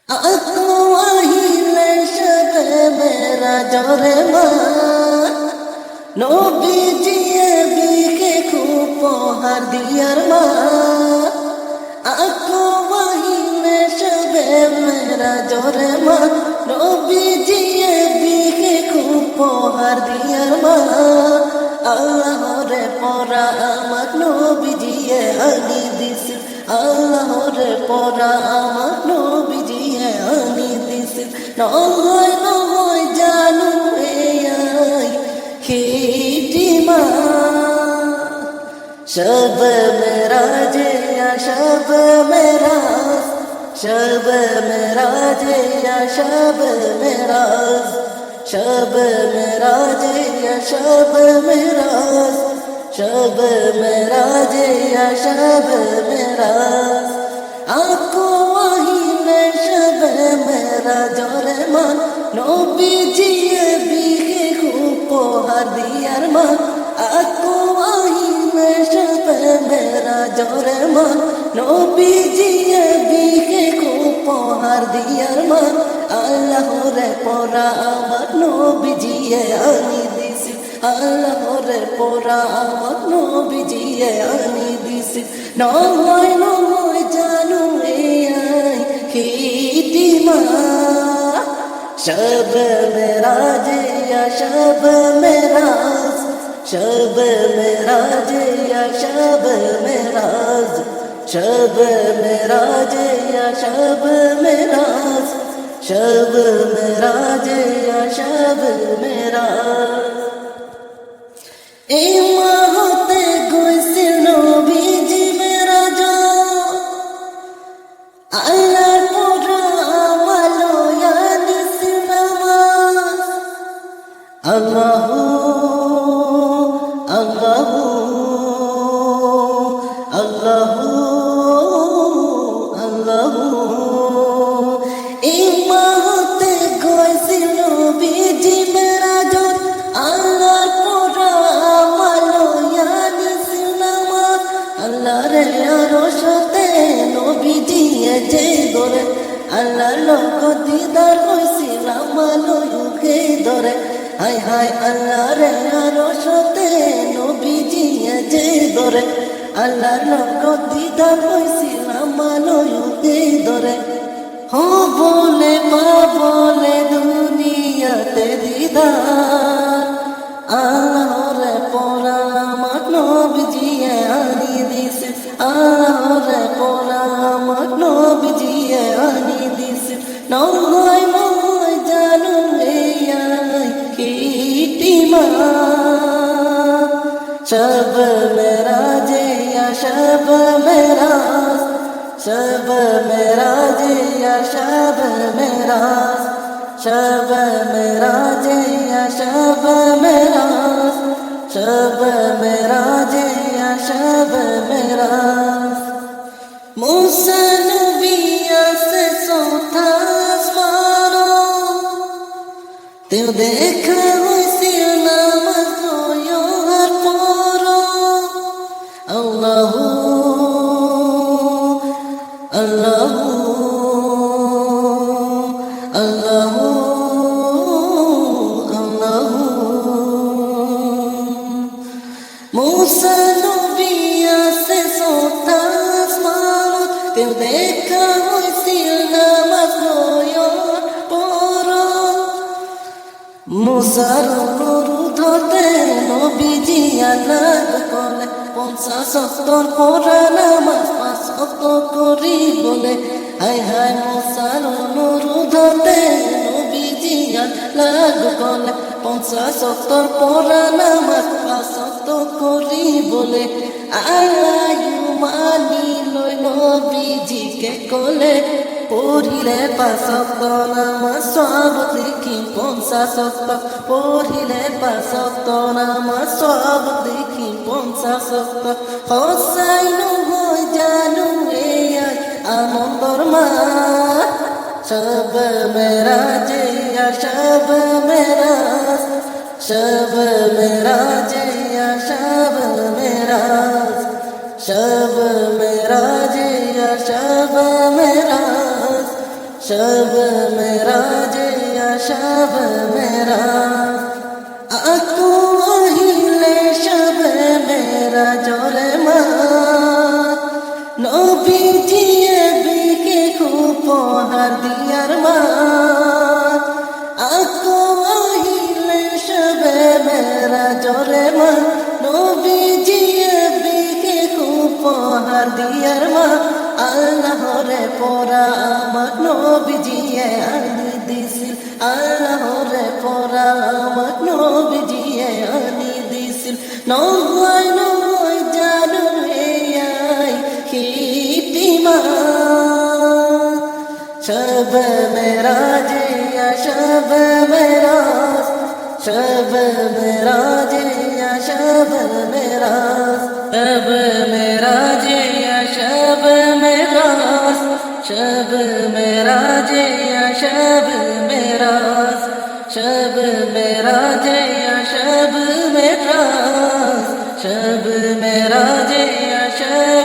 আকো আহিলে শবে মেরাজ রে মা নবীজিয়ে বিকে উপহার দিয়ার মা আকো আহিলে শবে মেরাজ রে মা নবীজিয়ে বিকে উপহার দিয়ার মা আল্লাহরে পরা আমার নবীজিয়ে আনি দিস আল্লাহরে পরা আমার নবীজিয়ে আনি দিস নহয় নহয় জানু এই খিটিমা শব মেরাজে শব মেরাজ শব মেরাজে শব মেরাজ शब मेराज या शब मेराज शब मेराज या शब मेराज आको আহিলে शब मेराज रे मान নবীজিয়ে বিকে উপহার দিয়ার মান आको আহিলে शब मेराज रे मान নবীজিয়ে বিকে উপহার দিয়ার মান আল্লাহরে পরা আমার নবীজিয়ে আনি দিস আল্লাহরে পরা আমার নবীজিয়ে আনি দিস নহয় নহয় জানু এই খিটিমা শব মেরাজ ইয়া শব মেরাজ শব মেরাজ ইয়া শব মেরাজ शब मेराज या शब मेराज शब मेराज या शब मेराज ए माहते गुइसिल नबीजी मेराज अल्लाह पुरा मालो या निसनामाज अल्लाहू अल्लाहू अल्लाहू ইমাতে গইছিল নবীজি মেরাজত আল্লাহর পরা মালয়া নিছিল নামাজ আল্লাহর আরশতে নবীজি যে ধরে আল্লাহর লোক দিদার হইছিল মালয়ুকে ধরে হায় হায় আল্লাহর আরশতে নবীজি যে ধরে আল্লাহর লোক দিদার হইছিল মালয়ুকে ধরে हो बोले बोले दुनियाते दीदार आल्लाहरे परा আমার নবীজিয়ে আনি দিস আল্লাহরে পরা আমার নবীজিয়ে আনি দিস নহয় নহয় জানু এই খিটিমা शब मेराज या शब मेराज शब मेराज या शब मेराज शब मेराज या शब मेराज शब मेराज या शब मेराज मूसा नबिया से सोता आसमानो तेव देखा हुई नामज रोयो हर पोरो अल्लाहू अल्लाहू अल्लाहू अल्लाहू मूसा नबिया से सोता आसमानो तेव देखा हुई नामज रोयो पोरो মুসার অনুরোধতে নবীজি আলাদ করলে 50 পড়া নামাজ 5 করি বলে হায় হায় মুসার অনুরোধতে নবীজি আলাদ করলে 50 পড়া নামাজ 5 করি বলে আয়ু মানি লই নবীজিকে কোলে পড়িলে 5 নামাজ সব দেখি 50 পড়িলে 5 নামাজ সব দেখি 50 হোসাইন হই জানু এই আনন্দর মা शब मेराज या शब मेराज शब मेराज या शब मेराज शब मेराज या शब मेराज शब मेराज या शब मेराज आको अहिले शब मेरा जोरे मा नबी जिए बिके उपहार दियार मा आको अहिले शब मेरा जोरे मा नबी जिए बिके उपहार दियार मा আল্লাহরে পরা আমার নবীজিয়ে আনি দিছিল আল্লাহরে পরা আমার নবীজিয়ে আনি দিছিল নয় নয় জানো রে আই খিটিমা শব মেরাজ ইয়া শব মেরাজ শব মেরাজ ইয়া শব মেরাজ শব মেরাজ ইয়া শব मेराज शब मेराज या शब मेराज शब मेराज या शब मेराज शब मेराज या शब